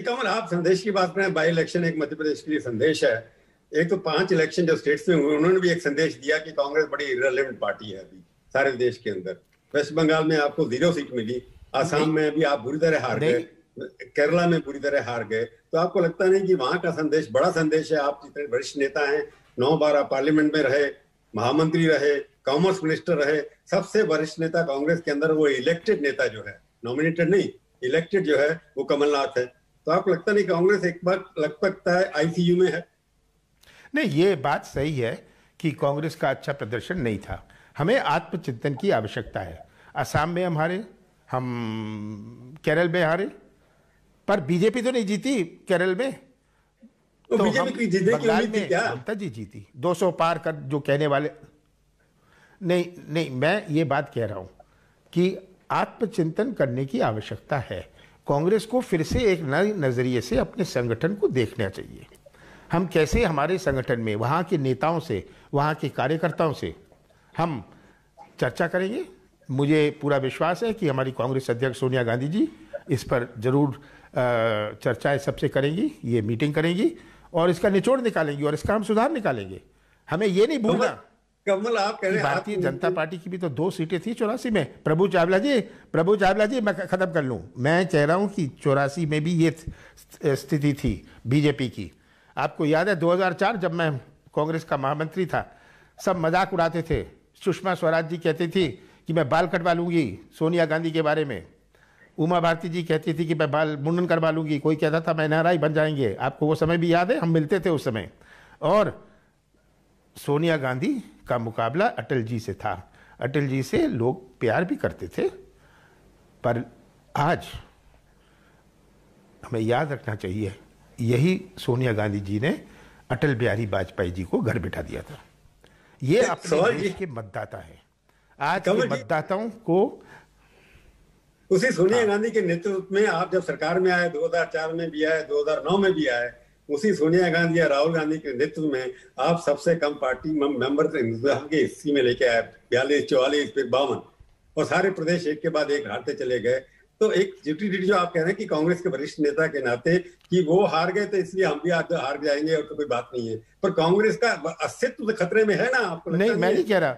कमल, आप संदेश की बात करें, बाई इलेक्शन एक मध्य प्रदेश के लिए संदेश है। एक तो 5 इलेक्शन जो स्टेट्स में हुए उन्होंने भी एक संदेश दिया कि कांग्रेस बड़ी इररिलेवेंट पार्टी है अभी सारे देश के अंदर। वेस्ट बंगाल में आपको 0 सीट मिली, आसाम में भी आप बुरी तरह हार गए, केरला में बुरी तरह हार गए। तो आपको लगता नहीं कि वहां का संदेश बड़ा संदेश है? आप जितने वरिष्ठ नेता हैं, 9 बार आप पार्लियामेंट में रहे, महामंत्री रहे, कॉमर्स मिनिस्टर रहे, सबसे वरिष्ठ नेता कांग्रेस के अंदर वो इलेक्टेड नेता जो है, नॉमिनेटेड नहीं, इलेक्टेड जो है वो कमलनाथ है। तो आपको लगता नहीं कांग्रेस एक बार लग सकता है आईसीयू में है? नहीं, ये बात सही है कि कांग्रेस का अच्छा प्रदर्शन नहीं था। हमें आत्मचिंतन की आवश्यकता है। असम में हम हारे, हम केरल में हारे, पर बीजेपी तो नहीं जीती केरल में। तो बीजेपी की जीतने की उम्मीद थी क्या? ममता जी जीती 200 पार कर, जो कहने वाले नहीं, मैं ये बात कह रहा हूं कि आत्मचिंतन करने की आवश्यकता है। कांग्रेस को फिर से एक नए नजरिए से अपने संगठन को देखना चाहिए। हम कैसे हमारे संगठन में वहाँ के नेताओं से, वहाँ के कार्यकर्ताओं से हम चर्चा करेंगे। मुझे पूरा विश्वास है कि हमारी कांग्रेस अध्यक्ष सोनिया गांधी जी इस पर जरूर चर्चाएं सबसे करेंगी, ये मीटिंग करेंगी और इसका निचोड़ निकालेंगी और इसका हम सुधार निकालेंगे। हमें ये नहीं भूलना कमल, आप कह रहे हैं भारतीय जनता पार्टी की भी तो 2 सीटें थी 84 में। प्रभु चावला जी मैं खत्म कर लूं। मैं कह रहा हूं कि 84 में भी ये स्थिति थी बीजेपी की। आपको याद है 2004 जब मैं कांग्रेस का महामंत्री था, सब मजाक उड़ाते थे। सुषमा स्वराज जी कहती थी कि मैं बाल कटवा लूंगी सोनिया गांधी के बारे में। उमा भारती जी कहती थी कि मैं बाल मुंडन करवा लूंगी। कोई कहता था मैं एनआरआई बन जाएंगे। आपको वो समय भी याद है, हम मिलते थे उस समय। और सोनिया गांधी का मुकाबला अटल जी से था। अटल जी से लोग प्यार भी करते थे, पर आज हमें याद रखना चाहिए, यही सोनिया गांधी जी ने अटल बिहारी वाजपेयी जी को घर बिठा दिया था। ये अपने देश के मतदाता हैं। आज के मतदाताओं को उसी सोनिया गांधी के नेतृत्व में आप जब सरकार में आए, 2004 में भी आए, 2009 में भी आए, उसी सोनिया गांधी या राहुल गांधी के नेतृत्व में आप सबसे कम पार्टी मेंबर के हिस्से में लेके आए, 42, 44, फिर 52, और सारे प्रदेश एक के बाद एक हारते चले गए। तो एक यूटिलिटी जो आप कह रहे हैं कि कांग्रेस के वरिष्ठ नेता के नाते कि वो हार गए तो इसलिए हम भी आज हार जाएंगे और तो कोई बात नहीं है, पर कांग्रेस का अस्तित्व तो खतरे में है ना? आपको नहीं, मैं नहीं कह रहा,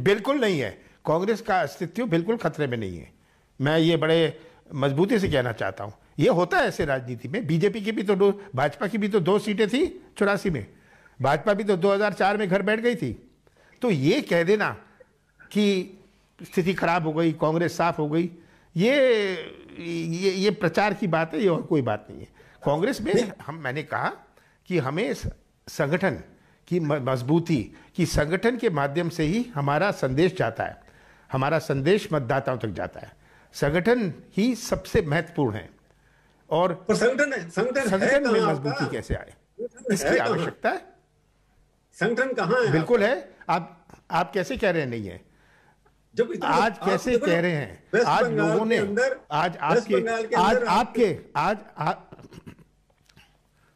बिल्कुल नहीं है। कांग्रेस का अस्तित्व बिल्कुल खतरे में नहीं है। मैं ये बड़े मजबूती से कहना चाहता हूं। ये होता है ऐसे राजनीति में। बीजेपी की भी तो भाजपा की भी तो 2 सीटें थी 84 में। भाजपा भी तो 2004 में घर बैठ गई थी। तो ये कह देना कि स्थिति खराब हो गई, कांग्रेस साफ हो गई, ये प्रचार की बात है, ये और कोई बात नहीं है। कांग्रेस में मैंने कहा कि हमें संगठन की मजबूती, कि संगठन के माध्यम से ही हमारा संदेश जाता है, हमारा संदेश मतदाताओं तक जाता है। संगठन ही सबसे महत्वपूर्ण है। और संगठन में मजबूती कैसे आए, इसकी आवश्यकता है। संगठन कहाँ है? बिल्कुल है। आप कैसे कह रहे हैं नहीं है? जब आज कैसे कह रहे हैं? आज लोगों ने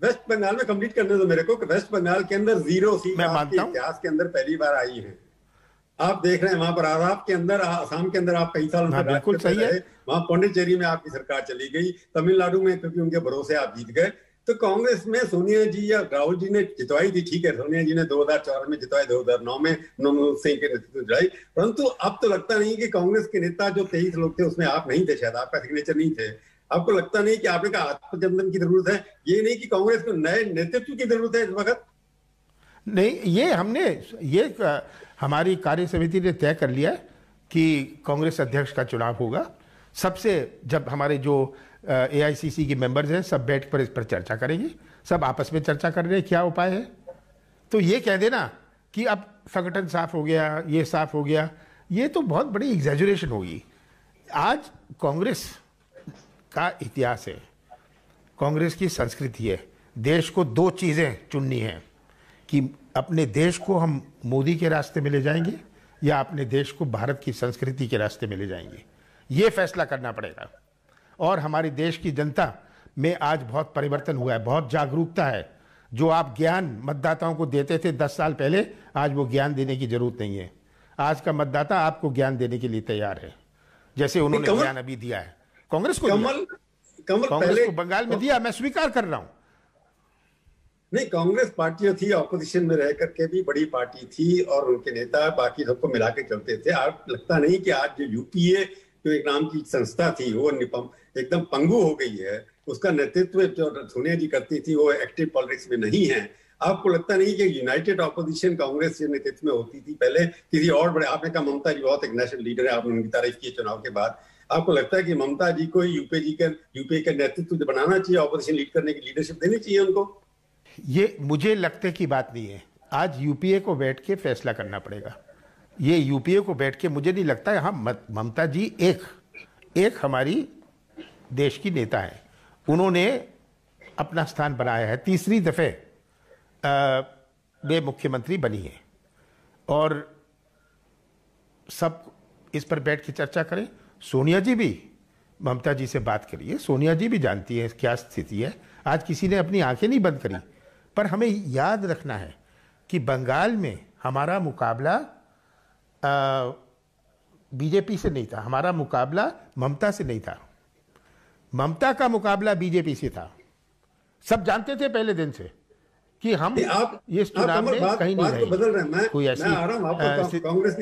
वेस्ट बंगाल में कंप्लीट करने दो मेरे को। वेस्ट बंगाल के अंदर 0 सीट आपके इतिहास के अंदर पहली बार आई है। आप देख रहे हैं वहां पर आसाम के अंदर आप कई साल बिल्कुल सही है। वहां पौंडीचेरी में आपकी सरकार चली गई, तमिलनाडु में क्योंकि उनके भरोसे आप जीत गए। तो कांग्रेस में सोनिया जी या राहुल जी ने जितवाई थी, ठीक है, सोनिया जी ने 2004 में जितवाई, 2009 में मनमोहन सिंह के नेतृत्व में जितवाई, परंतु अब तो लगता नहीं कि कांग्रेस के नेता जो 23 लोग थे उसमें आप नहीं थे, शायद आपका सिग्नेचर नहीं थे। आपको लगता नहीं कि आपने कहा आत्मचिंतन की जरूरत है? ये नहीं कि कांग्रेस को नए नेतृत्व की जरूरत है इस वक्त? नहीं, ये हमारी कार्य समिति ने तय कर लिया है कि कांग्रेस अध्यक्ष का चुनाव होगा। सबसे जब हमारे जो एआईसीसी के मेंबर्स हैं सब बैठ पर इस पर चर्चा करेंगे, सब आपस में चर्चा कर रहे हैं क्या उपाय है। तो ये कह देना कि अब संगठन साफ हो गया, ये साफ हो गया, ये तो बहुत बड़ी एग्जैजुरेशन होगी। आज कांग्रेस का इतिहास है, कांग्रेस की संस्कृति है। देश को 2 चीजें चुननी है कि अपने देश को हम मोदी के रास्ते में ले जाएंगे या अपने देश को भारत की संस्कृति के रास्ते में ले जाएंगे। ये फैसला करना पड़ेगा। और हमारे देश की जनता में आज बहुत परिवर्तन हुआ है, बहुत जागरूकता है। जो आप ज्ञान मतदाताओं को देते थे 10 साल पहले, आज वो ज्ञान देने की जरूरत नहीं है। आज का मतदाता आपको ज्ञान देने के लिए तैयार है, जैसे उन्होंने ज्ञान अभी दिया है। कांग्रेस को कमल कांग्रेस पहले को बंगाल में दिया, मैं स्वीकार कर रहा हूं। नहीं, कांग्रेस पार्टी जो थी ऑपोजिशन में रह करके भी बड़ी पार्टी थी और उनके नेता बाकी सबको मिला के चलते थे। आप लगता नहीं कि आज जो यूपीए जो एक नाम की संस्था थी वो एकदम पंगु हो गई है, उसका नेतृत्व जो सोनिया जी करती थी वो एक्टिव पॉलिटिक्स में नहीं है। आपको लगता नहीं कि यूनाइटेड ऑपोजिशन कांग्रेस के नेतृत्व में होती थी पहले किसी और बड़े, आपने कहा ममता जी बहुत एक नेशनल लीडर है, आपने उनकी तारीफ की चुनाव के बाद, आपको लगता है कि ममता जी को यूपीए का नेतृत्व बनाना चाहिए, ऑपोजिशन लीड करने की लीडरशिप देनी चाहिए उनको? ये मुझे लगते की बात नहीं है। आज यूपीए को बैठ के फैसला करना पड़ेगा। ये यूपीए को बैठ के, मुझे नहीं लगता है, हाँ ममता जी एक हमारी देश की नेता है, उन्होंने अपना स्थान बनाया है, तीसरी दफे वे मुख्यमंत्री बनी है और सब इस पर बैठ के चर्चा करें। सोनिया जी भी ममता जी से बात करिए, सोनिया जी भी जानती है क्या स्थिति है। आज किसी ने अपनी आंखें नहीं बंद करी, पर हमें याद रखना है कि बंगाल में हमारा मुकाबला बीजेपी से नहीं था, हमारा मुकाबला ममता से नहीं था, ममता का मुकाबला बीजेपी से था। सब जानते थे पहले दिन से कि हम इस चुनाव में कहीं नहीं रहेंगे। बदल रहे हैं, मैं आ रहा हूं आपको कांग्रेस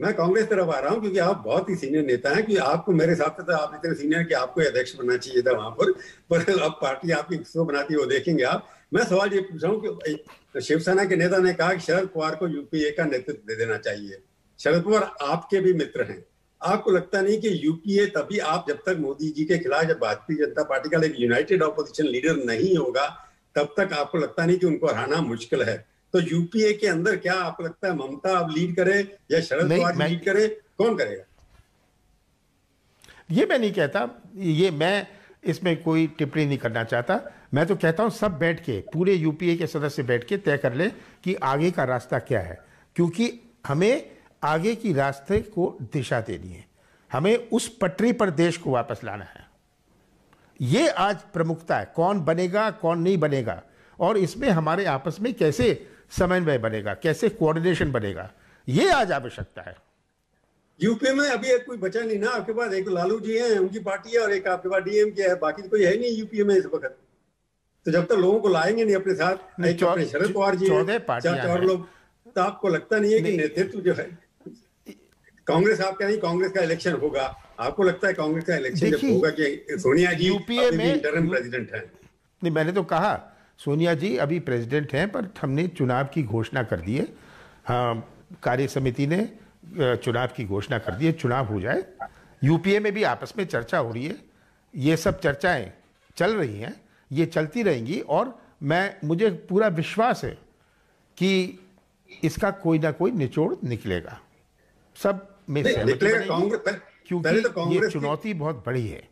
मैं कांग्रेस तरफ आ रहा हूं क्योंकि आप बहुत ही सीनियर नेता हैं कि आपको मेरे हिसाब से तो आप इतने सीनियर कि आपको अध्यक्ष बनना चाहिए था वहां पर अब पार्टी आपकी किसको बनाती है वो देखेंगे आप। मैं सवाल ये पूछ रहा हूँ कि शिवसेना के नेता ने कहा कि शरद पवार को यूपीए का नेतृत्व दे देना चाहिए। शरद पवार आपके भी मित्र हैं, आपको लगता नहीं कि यूपीए तभी आप जब तक मोदी जी के खिलाफ जब भारतीय जनता पार्टी का एक यूनाइटेड ऑपोजिशन लीडर नहीं होगा तब तक आपको लगता नहीं कि उनको हराना मुश्किल है? तो यूपीए के अंदर क्या आपको लगता है ममता अब लीड करे या शरद पवार लीड करे, कौन करेगा? ये मैं नहीं कहता, ये मैं इसमें कोई टिप्पणी नहीं करना चाहता। मैं तो कहता हूं सब बैठ के, पूरे यूपीए के सदस्य बैठ के तय कर ले कि आगे का रास्ता क्या है, क्योंकि हमें आगे की रास्ते को दिशा देनी है, हमें उस पटरी पर देश को वापस लाना है। ये आज प्रमुखता है, कौन बनेगा कौन नहीं बनेगा, और इसमें हमारे आपस में कैसे समन्वय बनेगा, कैसे कोऑर्डिनेशन बनेगा, ये आज आवश्यकता है। यूपी में अभी एक कोई बचा नहीं ना आपके पास, एक लालू जी हैं उनकी पार्टी है और एक आपके पास डीएमके है, बाकी तो कोई है नहीं यूपी में इस वक्त। तो जब तक लोगों को लाएंगे नहीं अपने साथ, अपने शरद पवार जी 4 लोग, तो आपको लगता नहीं है कि नेतृत्व जो है कांग्रेस, आप कह रही कांग्रेस का इलेक्शन होगा, आपको लगता है कांग्रेस का इलेक्शन जब होगा कि सोनिया जी यूपीए में इंटरिम प्रेसिडेंट हैं? नहीं, मैंने तो कहा सोनिया जी अभी प्रेसिडेंट हैं, पर हमने चुनाव की घोषणा कर दी है। हाँ, कार्य समिति ने चुनाव की घोषणा कर दी है, चुनाव हो जाए। यूपीए में भी आपस में चर्चा हो रही है, ये सब चर्चाएं चल रही हैं, ये चलती रहेंगी, और मुझे पूरा विश्वास है कि इसका कोई ना कोई निचोड़ निकलेगा, सब में सहमति बनेगी, क्योंकि ये चुनौती बहुत बड़ी है।